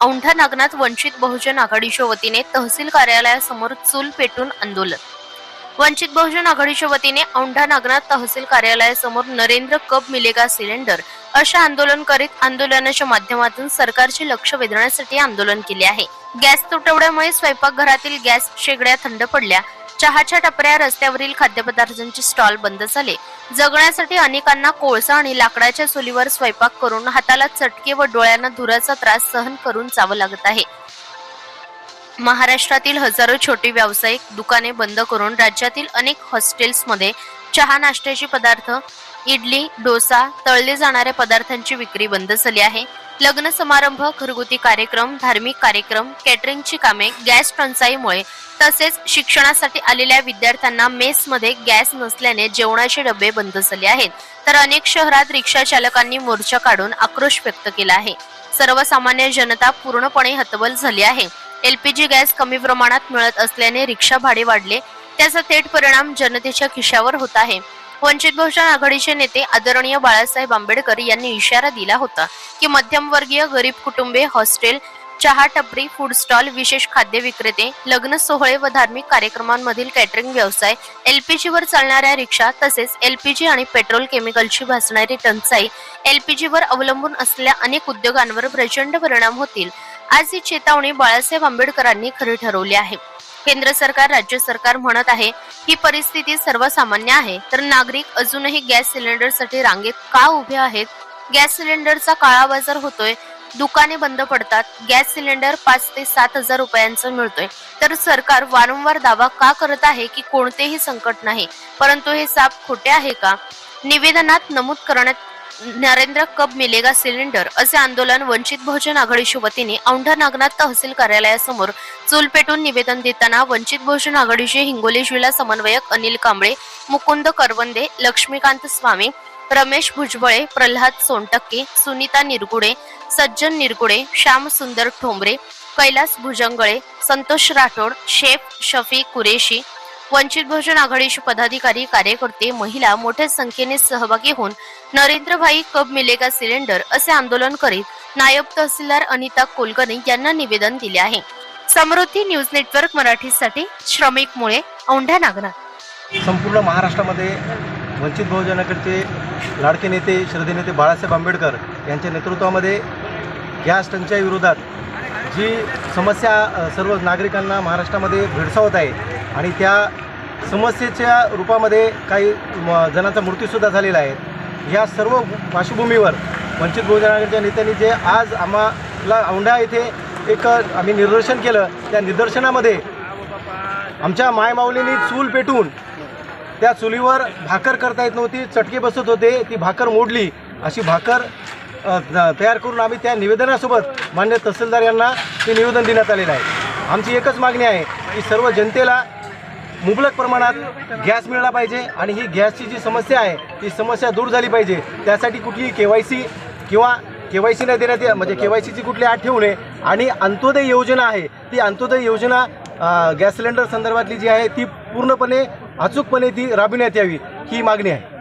औंढा नागनाथ वंचित बहुजन आघाडीच्या वतीने तहसील कार्यालयासमोर चूल पेटून आंदोलन। वंचित बहुजन आघाडीच्या वतीने औंढा नागनाथ तहसील कार्यालयासमोर नरेंद्र कब मिलेगा सिलेंडर अशा आंदोलन करीत आंदोलनाच्या माध्यमातून सरकारचे लक्ष वेधण्यासाठी आंदोलन केले आहे। गॅस तुटवड्यामुळे स्वयंपाकघरातील गॅस शेगड्या थंड पडल्या, चहाच्या टपऱ्या, रस्त्यावरील खाद्यपदार्थांचे स्टॉल बंद झाले। जगण्यासाठी अनेकांना कोळसा आणि लाकडाच्या चुलीवर स्वयंपाक करून हाताला चटके व डोळ्यांना धुराचा त्रास सहन करून जावं लागत आहे। महाराष्ट्रातील हजारो छोटे व्यावसायिक दुकाने बंद करून राज्यातील अनेक हॉस्टेल्समध्ये चहा, नाश्त्याचे पदार्थ, इडली, डोसा, तळले जाणाऱ्या पदार्थांची विक्री बंद झाली आहे। लग्न समारंभ, घरगुती कार्यक्रम, धार्मिक कार्यक्रम, कॅटरिंगची कामे, गॅस टंचाईमुळे तसेच शिक्षणासाठी आलेल्या विद्यार्थ्यांना मेसमध्ये गॅस नसल्याने जेवणाचे डबे बंद झाले आहेत। तर अनेक शहरात रिक्षा चालकांनी मोर्चा काढून आक्रोश व्यक्त केला आहे। सर्वसामान्य जनता पूर्णपणे हतबल झाली आहे। एलपीजी गॅस कमी प्रमाणात मिळत असल्याने रिक्षा भाडे वाढले, त्याचा थेट परिणाम जनतेच्या खिशावर होत आहे। वंचित बहुजन आघाडीचे नेते आदरणीय बाळासाहेब आंबेडकर यांनी इशारा दिला होता की मध्यमवर्गीय गरीब कुटुंबे, हॉस्टेल, चहा टपरी, फूड स्टॉल, विशेष खाद्य विक्रेते, लग्न सोहळे व धार्मिक कार्यक्रमांमधील कॅटरिंग व्यवसाय, एलपीजीवर चालणाऱ्या रिक्षा तसेच एलपीजी आणि पेट्रोल केमिकलची भासणारी टंचाई, एलपीजीवर अवलंबून असलेल्या अनेक उद्योगांवर प्रचंड परिणाम होतील। आज ही चेतावणी बाळासाहेब आंबेडकरांनी खरी ठरवली आहे। केंद्र सरकार, राज्य सरकार म्हणत आहे ही परिस्थिती सर्वसामान्य आहे, तर नागरिक अजूनही गॅस सिलेंडरसाठी रांगेत का उभे आहेत? गॅस सिलेंडरचा काळा बाजार होतोय, दुकाने बंद पडतात, गॅस सिलेंडर 5 ते 7 हजार रुपयांचा मिळतोय, तर सरकार वारंवार दावा का करत आहे की कोणतेही संकट नाही, परंतु हे साफ खोटे आहे का? निवेदनात नमूद करण्यात नरेंद्र कब मिलेगा सिलेंडर असे आंदोलन वंचित बहुजन आघाडीच्या वतीने औंढा नागनाथ तहसील कार्यालयासमोर चूल पेटून निवेदन देताना वंचित बहुजन आघाडीचे हिंगोली जिल्हा समन्वयक अनिल कांबळे, मुकुंद करवंदे, लक्ष्मीकांत स्वामी, रमेश भुजबळे, प्रल्हाद सोनटक्के, सुनीता निरगुडे, सज्जन निरगुडे, श्याम सुंदर ठोंबरे, कैलास भुजंगळे, संतोष राठोड, शेफ शफी कुरेशी, वंचित बहुजन आघाडीचे पदाधिकारी, कार्यकर्ते, महिला मोठ्या संख्येने सहभागी होऊन नरेंद्रभाई कब मिलेगा सिलेंडर असे आंदोलन करीत नायब तहसीलदार अनिता कोलगणे यांना निवेदन दिले आहे। समृद्धी न्यूज नेटवर्क मराठीसाठी श्रमिक मुळे, औंढा नागनाथ। संपूर्ण महाराष्ट्रामध्ये वंचित बहुजनाकडचे लाडके नेते, श्रद्धेय नेते बाळासाहेब आंबेडकर यांच्या नेतृत्वामध्ये गॅस टंचाई विरोधात जी समस्या सर्व नागरिकांना महाराष्ट्रामध्ये भेडसावत आहे आणि त्या समस्येच्या रूपामध्ये काही जणांचा मृत्यूसुद्धा झालेला आहे, या सर्व पार्श्वभूमीवर वंचित बहुजन आघाडीच्या नेत्यांनी जे आज आम्हाला औंढा येथे एक आम्ही निदर्शन केलं, त्या निदर्शनामध्ये आमच्या मायमाऊलींनी चूल पेटून त्या चुलीवर भाकर करता येत नव्हती, चटके बसत होते, ती भाकर मोडली, अशी भाकर तयार करून आम्ही त्या निवेदनासोबत मान्य तहसीलदार यांना ते निवेदन देण्यात आलेलं आहे। आमची एकच मागणी आहे की सर्व जनतेला मुबलक प्रमाणात गॅस मिळाला पाहिजे आणि ही गॅसची जी समस्या आहे ती समस्या दूर झाली पाहिजे। त्यासाठी कुठली केवायसी किंवा केवायसी न देण्यात म्हणजे केवायसीची कुठली अट ठेवू नये आणि अंत्योदय योजना आहे ती अंत्योदय योजना गॅस सिलेंडर संदर्भातली जी आहे ती पूर्णपणे अचूकपणे ती राबविण्यात यावी, ही मागणी आहे।